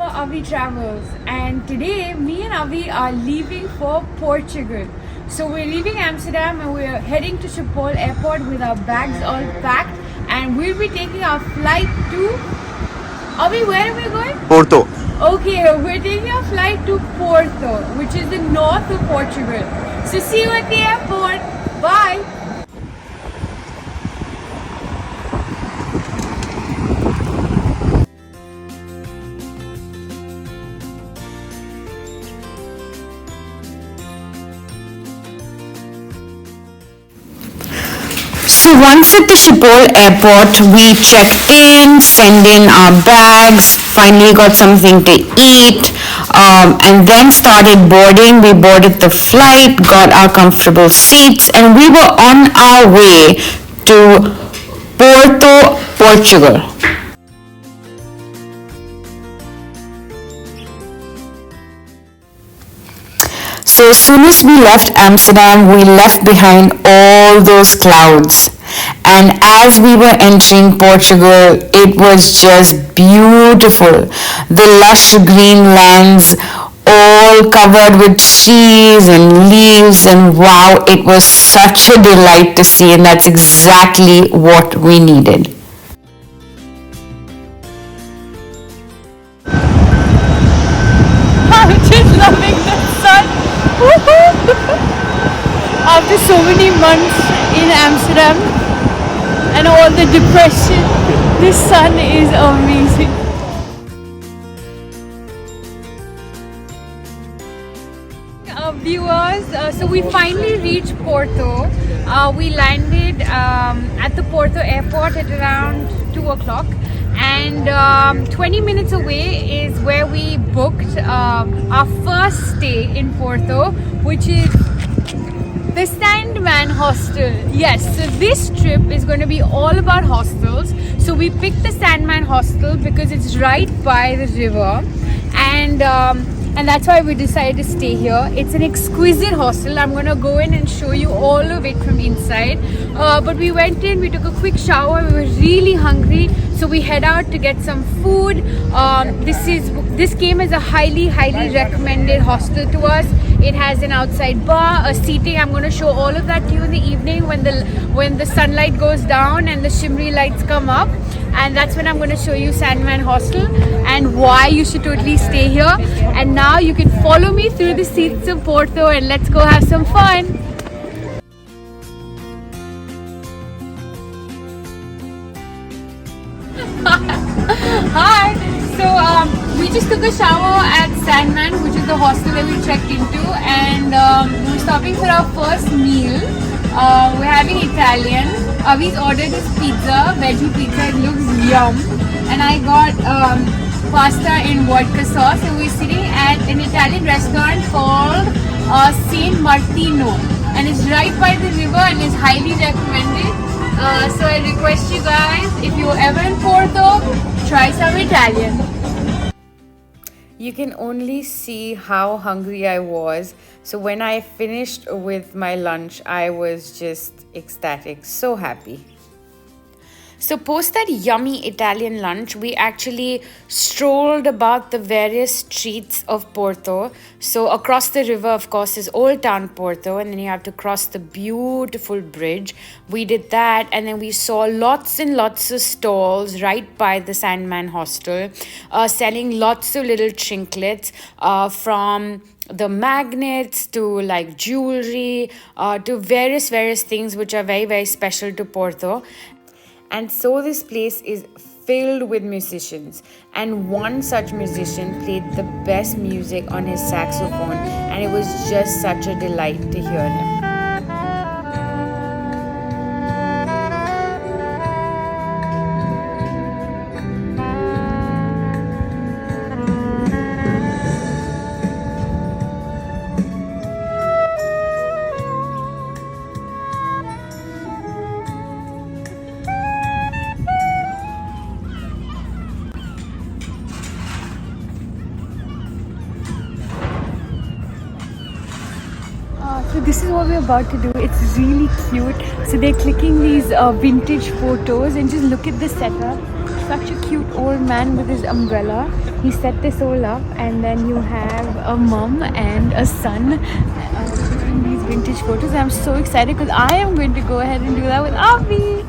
SimbaviTravels, and today me and Avi are leaving for Portugal. So we're leaving Amsterdam and we're heading to Schiphol airport with our bags all packed, and we'll be taking our flight to... Avi, where are we going? Porto. Okay, we're taking our flight to Porto, which is the north of Portugal. So see you at the airport. Bye. So once at the Schiphol airport, we checked in, sent in our bags, finally got something to eat, and then started boarding. We boarded the flight, got our comfortable seats, and we were on our way to Porto, Portugal. So as soon as we left Amsterdam, we left behind all those clouds. And as we were entering Portugal, it was just beautiful. The lush green lands, all covered with trees and leaves, and wow, it was such a delight to see, and that's exactly what we needed. I'm just loving the sun. After so many months in Amsterdam and all the depression, this sun is amazing. Viewers, so we finally reached Porto. We landed at the Porto airport at around 2 o'clock, and 20 minutes away is where we booked our first stay in Porto, which is the Sandman Hostel. Yes, so this trip is going to be all about hostels. So we picked the Sandman Hostel because it's right by the river, and that's why we decided to stay here. It's an exquisite hostel. I'm going to go in and show you all of it from inside. But we went in, we took a quick shower, we were really hungry, so we head out to get some food. This came as a highly recommended hostel to us. It has an outside bar, a seating. I'm going to show all of that to you in the evening when the sunlight goes down and the shimmery lights come up. And that's when I'm going to show you Sandman Hostel and why you should totally stay here. And now you can follow me through the streets of Porto and let's go have some fun. Hi! So we just took a shower at Sandman, which is the hostel that we checked into, and we're stopping for our first meal. We're having Italian. Avi's ordered his pizza, veggie pizza. It looks yum. And I got pasta in vodka sauce, and we're sitting at an Italian restaurant called Saint Martino, and it's right by the river and is highly recommended. So I request you guys, if you're ever in Porto, try some Italian. You can only see how hungry I was. So when I finished with my lunch, I was just ecstatic, so happy. So post that yummy Italian lunch, we actually strolled about the various streets of Porto. So across the river, of course, is Old Town Porto, and then you have to cross the beautiful bridge. We did that, and then we saw lots and lots of stalls right by the Sandman Hostel, selling lots of little trinkets from the magnets to like jewelry to various things which are very special to Porto. And so this place is filled with musicians, and one such musician played the best music on his saxophone, and it was just such a delight to hear him. So this is what we're about to do. It's really cute. So they're clicking these vintage photos, and just look at the setup. such a cute old man with his umbrella. He set this all up, and then you have a mum and a son taking these vintage photos. I'm so excited because I am going to go ahead and do that with Avi.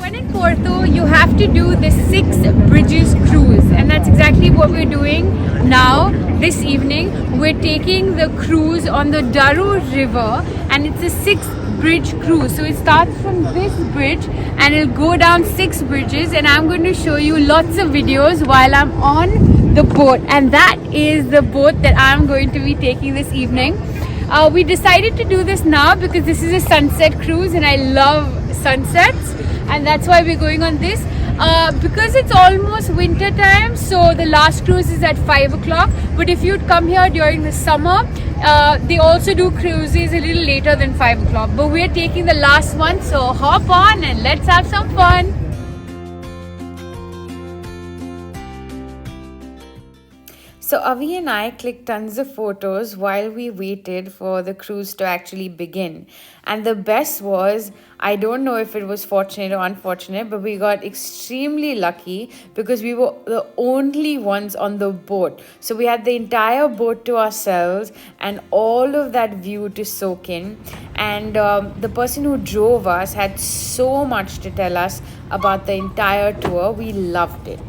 When in Porto, you have to do the 6 bridges cruise, and that's exactly what we're doing now. This evening, we're taking the cruise on the Douro River, and it's a 6 bridge cruise. So it starts from this bridge and it'll go down 6 bridges, and I'm going to show you lots of videos while I'm on the boat, and that is the boat that I'm going to be taking this evening. We decided to do this now because this is a sunset cruise and I love sunsets, and that's why we're going on this. Because it's almost winter time, so the last cruise is at 5 o'clock, but if you'd come here during the summer, they also do cruises a little later than 5 o'clock, but we're taking the last one, so hop on and let's have some fun. So Avi and I clicked tons of photos while we waited for the cruise to actually begin. And the best was, I don't know if it was fortunate or unfortunate, but we got extremely lucky because we were the only ones on the boat. So we had the entire boat to ourselves and all of that view to soak in. And the person who drove us had so much to tell us about the entire tour. We loved it.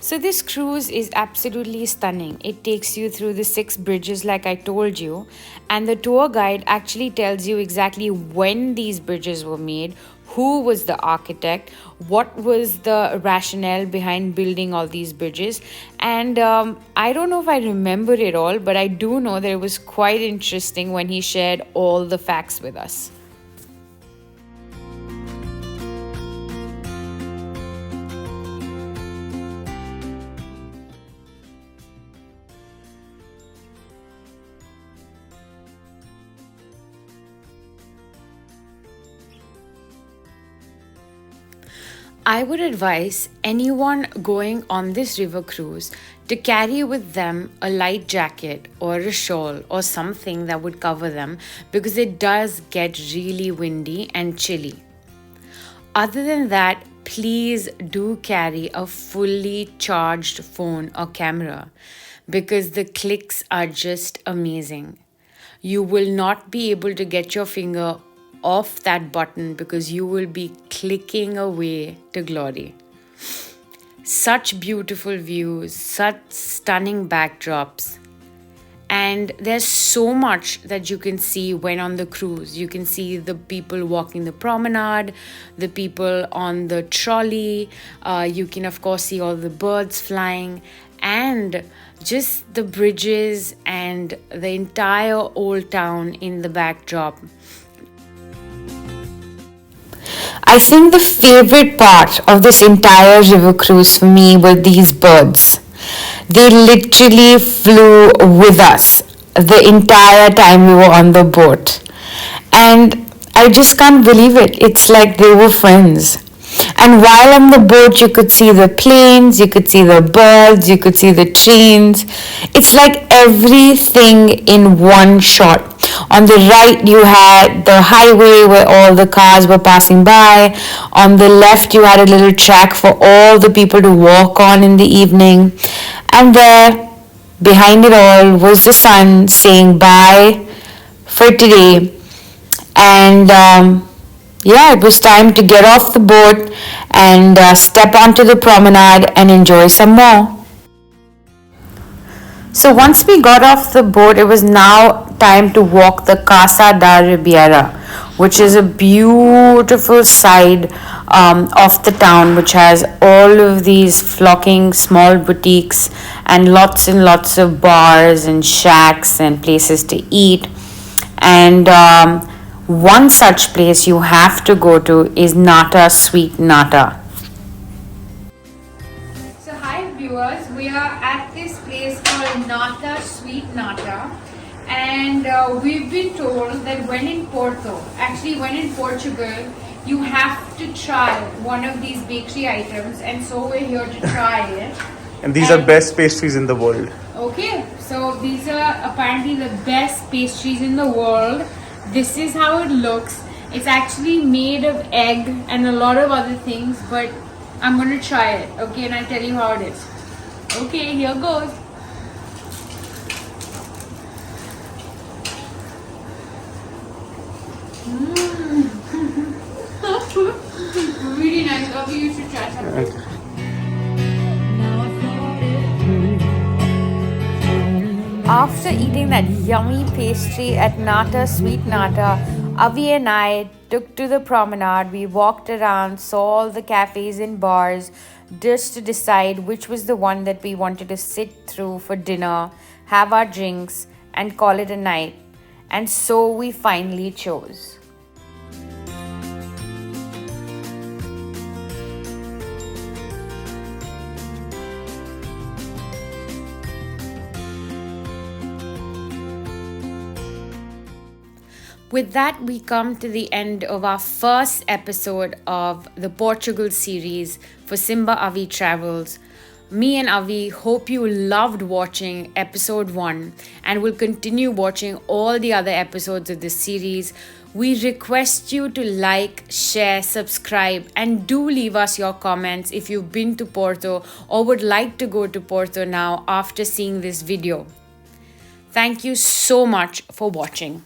So this cruise is absolutely stunning. It takes you through the 6 bridges like I told you, and the tour guide actually tells you exactly when these bridges were made, who was the architect, what was the rationale behind building all these bridges, and I don't know if I remember it all, but I do know that it was quite interesting when he shared all the facts with us. I would advise anyone going on this river cruise to carry with them a light jacket or a shawl or something that would cover them, because it does get really windy and chilly. Other than that, please do carry a fully charged phone or camera, because the clicks are just amazing. You will not be able to get your finger off that button because you will be clicking away to glory. Such beautiful views, such stunning backdrops, and there's so much that you can see when on the cruise. You can see the people walking the promenade, the people on the trolley, you can of course see all the birds flying, and just the bridges and the entire old town in the backdrop. I think the favorite part of this entire river cruise for me were these birds. They literally flew with us the entire time we were on the boat. And I just can't believe it. It's like they were friends. And while on the boat, you could see the planes, you could see the birds, you could see the trains. It's like everything in one shot. On the right, you had the highway where all the cars were passing by. On the left, you had a little track for all the people to walk on in the evening. And there, behind it all, was the sun saying bye for today. And it was time to get off the boat and step onto the promenade and enjoy some more. So once we got off the boat, it was now time to walk the Casa Da Riviera, which is a beautiful side of the town, which has all of these flocking small boutiques and lots of bars and shacks and places to eat. And one such place you have to go to is Nata Sweet Nata. So hi viewers, we are at this place called Nata Sweet Nata, and we've been told that when in Portugal, you have to try one of these bakery items, and so we're here to try it. And these are best pastries in the world. Okay, so these are apparently the best pastries in the world. This is how it looks. It's actually made of egg and a lot of other things, but I'm going to try it, okay, and I'll tell you how it is. Okay, here goes. Really nice. Avi, you should try something. After eating that yummy pastry at Nata Sweet Nata, Avi and I took to the promenade. We walked around, saw all the cafes and bars just to decide which was the one that we wanted to sit through for dinner, have our drinks, and call it a night. And so we finally chose. With that, we come to the end of our first episode of the Portugal series for SimbaviTravels. Me and Avi hope you loved watching episode 1 and will continue watching all the other episodes of this series. We request you to like, share, subscribe, and do leave us your comments if you've been to Porto or would like to go to Porto now after seeing this video. Thank you so much for watching.